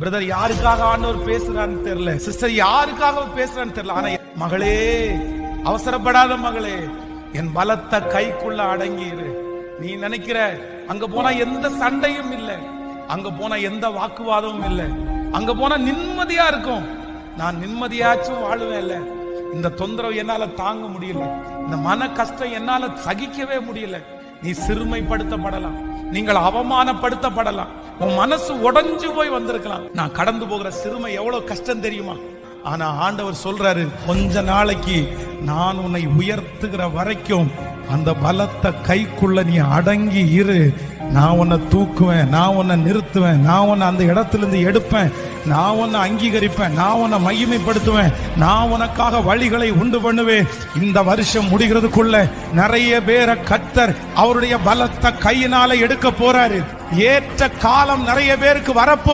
Brother யாருக்காக ஆண்டவர் பேசுறான்னு தெரியல, சிஸ்டர் யாருக்காக பேசுறான்னு தெரியல. ஆனா மகளே, அவசரப்படாத மகளே, என் பலத்த கைக்குள்ள அடங்கிரு. நீ நினைக்கிற அங்க போனா எந்த சண்டையும் இல்லை, அங்க போனா எந்த வாக்குவாதமும் இல்லை, அங்க போனா நிம்மதியா இருக்கும். நான் நிம்மதியாச்சும் வாழுவேன் இல்ல. இந்த தொந்தரவு என்னால தாங்க முடியல, இந்த மன கஷ்டம் என்னால சகிக்கவே முடியல. நீ சிறுமைப்படுத்தப்படலாம், நீங்கள் அவமானப்படுத்தப்படலாம், உன் மனசு உடைஞ்சு போய் வந்திருக்கலாம். நான் கடந்து போகிற சிறுமை எவ்வளவு கஷ்டம் தெரியுமா? ஆனா ஆண்டவர் சொல்றாரு, கொஞ்ச நாளைக்கு நான் உன்னை உயர்த்துகிற வரைக்கும் அந்த பலத்த கைக்குள்ள நீ அடங்கி இரு. நான் உன்னை தூக்குவேன், நான் உன்னை நிறுத்துவேன், நான் உன்னை அந்த இடத்துல இருந்து எடுப்பேன், நான் உன்னை அங்கீகரிப்பேன், நான் உன்னை மகிமைப்படுத்துவேன், நான் உனக்காக வழிகளை உண்டு பண்ணுவேன். இந்த வருஷம் முடிகிறதுக்குள்ள நிறைய பேரை கர்த்தர் அவருடைய பலத்த கையினால எடுக்க போறாரு. ஏற்ற காலம் நிறைய பேருக்கு வரப்போ